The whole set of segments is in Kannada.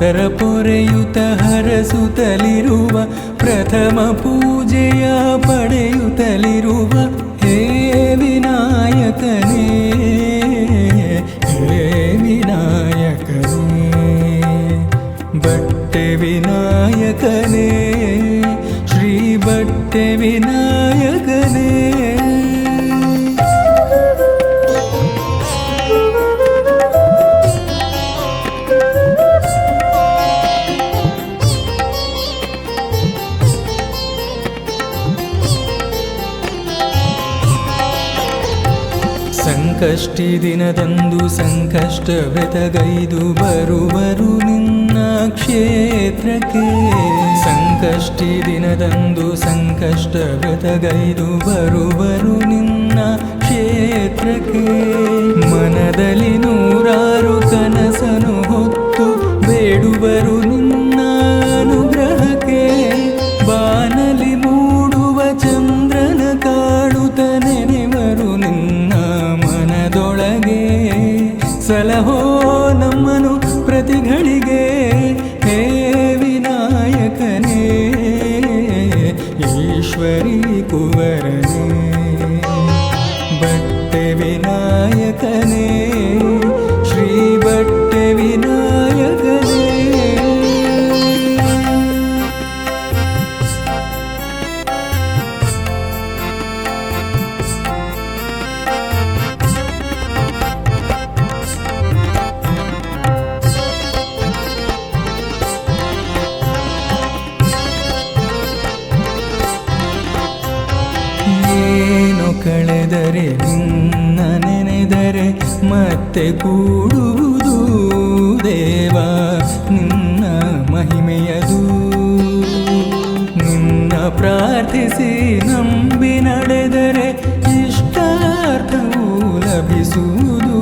ಭಕ್ತರ ಪೊರೆಯುತ ಹರಸುತ್ತಲಿರುವ ಪ್ರಥಮ ಪೂಜೆಯ ಪಡೆಯುತ್ತಲಿರುವ ಹೇ ವಿನಾಯಕನೇ, ಹೇ ವಿನಾಯಕನೇ, ಬಟ್ಟೆ ವಿನಾಯಕನೇ, ಶ್ರೀ ಬಟ್ಟೆ ವಿನಾಯಕನೇ. ಸಂಕಷ್ಟಿ ದಿನದಂದು ಸಂಕಷ್ಟ ವ್ರತಗೈದು ಬರುವರು ನಿನ್ನ ಕ್ಷೇತ್ರಕ್ಕೆ. ಸಂಕಷ್ಟಿ ದಿನದಂದು ಸಂಕಷ್ಟ ವ್ರತಗೈದು ಬರುವರು ನಿನ್ನ ಕ್ಷೇತ್ರಕ್ಕೆ. ಮನದಲ್ಲಿ ನೂರಾರು ಕನಸನು ಹೊತ್ತು ಬೇಡುವರು ನಿನ್ನ ಅನುಗ್ರಹಕ್ಕೆ. ಬಾನಲಿ ಮೂಡುವ ಚಂದ್ರನ ಕಾಡುತ್ತ ನೆನೆವರು ನಿನ್ನ ಮನದೊಳಗೆ. ಸಲಹೋ ನಮ್ಮನು ಪ್ರತಿಗಳಿಗೆ ಹೇ ವಿನಾಯಕನೇ, ಈಶ್ವರಿ ಕುವರನೇ, ಬಟ್ಟೆ ವಿನಾಯಕನೇ, ಶ್ರೀ ಬಟ್ಟೆ ವಿನಾಯಕನೇ. ಏನು ಕಳೆದರೆ ನಿನ್ನ ನೆನೆದರೆ ಮತ್ತೆ ಕೂಡುವುದು ದೇವ ನಿನ್ನ ಮಹಿಮೆಯದು. ನಿನ್ನ ಪ್ರಾರ್ಥಿಸಿ ನಂಬಿ ನಡೆದರೆ ಇಷ್ಟಾರ್ಥವೂ ಲಭಿಸುವುದು.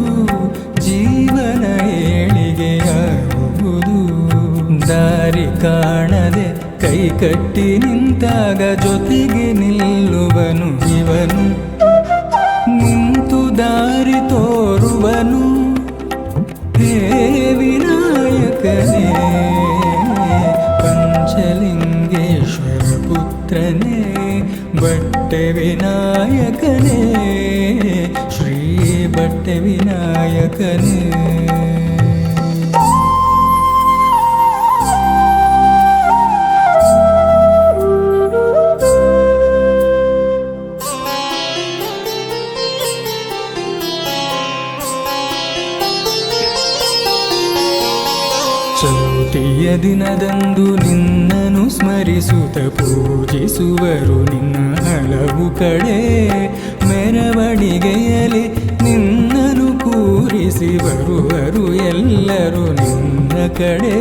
ಜೀವನ ಏಳಿಗೆಯಾಗುವುದು. ದಾರಿ ಕಾಣದೆ ಕೈ ಕಟ್ಟಿ ನಿಂತಾಗ ಜೊತೆಗೆ ನಿಲ್ಲುವನು ಇವನು. ನಿಂತು ದಾರಿ ತೋರುವನು ಹೇ ವಿನಾಯಕನೇ, ಪಂಚಲಿಂಗೇಶ್ವರ ಪುತ್ರನೇ, ಬಟ್ಟೆ ವಿನಾಯಕನೇ, ಶ್ರೀ ಬಟ್ಟೆ ವಿನಾಯಕನೇ. ಚೌತಿಯ ದಿನದಂದು ನಿನ್ನನು ಸ್ಮರಿಸುತ್ತ ಪೂಜಿಸುವರು ನಿನ್ನ ಹಲವು ಕಡೆ. ಮೆರವಣಿಗೆಯಲ್ಲಿ ನಿನ್ನನು ಕೂರಿಸಿ ಬರುವರು ಎಲ್ಲರೂ ನಿನ್ನ ಕಡೆ.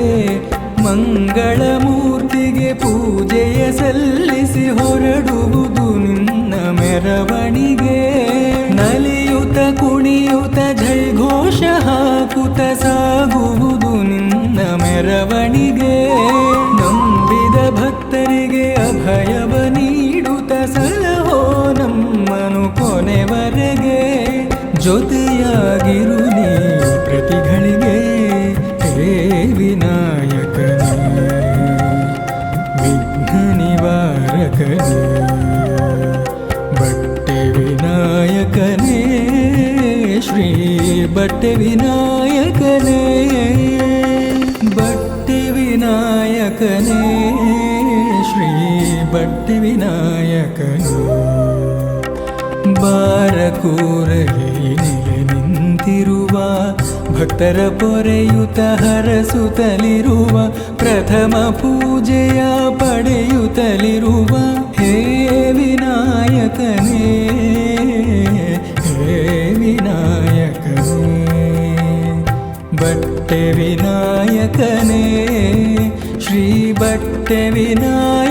ಮಂಗಳ ಮೂರ್ತಿಗೆ ಪೂಜೆಯ ಸಲ್ಲಿಸಿ ಹೊರಡುವುದು ನಿನ್ನ ಮೆರವಣಿಗೆ. ನಲಿಯುತ ಕುಣಿಯುತ ಜೈಘೋಷ ಹಾಕುತ್ತ ಸಾಗುವುದು ನಿನ್ನ ಮೆರವಣಿಗೆ. ನಂಬಿದ ಭಕ್ತರಿಗೆ ಅಭಯವ ನೀಡುತ್ತ ಸಲಹೋ ನಮ್ಮನು ಕೊನೆವರೆಗೆ. ಜೊತೆಯಾಗಿರು ನೀ ಪ್ರತಿಗಳಿಗೆ ಹೇ ವಿನಾಯಕನೇ, ವಿಘ್ನ ನಿವಾರಕನೇ, ಬಟ್ಟೆ ವಿನಾಯಕನೇ, ಶ್ರೀ ಬಟ್ಟೆ ವಿನಾಯಕನೇ, ಬಟ್ಟೆ ವಿನಾಯಕನೇ, ಶ್ರೀ ಬಟ್ಟೆ ವಿನಾಯಕನೇ. ಬಾರಕೂರಲಿ ನೆಲೆ ನಿಂತಿರುವ ಭಕ್ತರ ಪೊರೆಯುತ ಹರಸುತ್ತಲಿರುವ ಪ್ರಥಮ ಪೂಜೆಯ ಪಡೆಯುತ್ತಲಿರುವ ಹೇ ವಿನಾಯಕನೇ, ಹೇ ವಿನಾಯಕನೇ, ಬಟ್ಟೆ ವಿನಾಯಕನೇ, ಶ್ರೀ ಬಟ್ಟೆ ವಿನಾಯಕನೇ.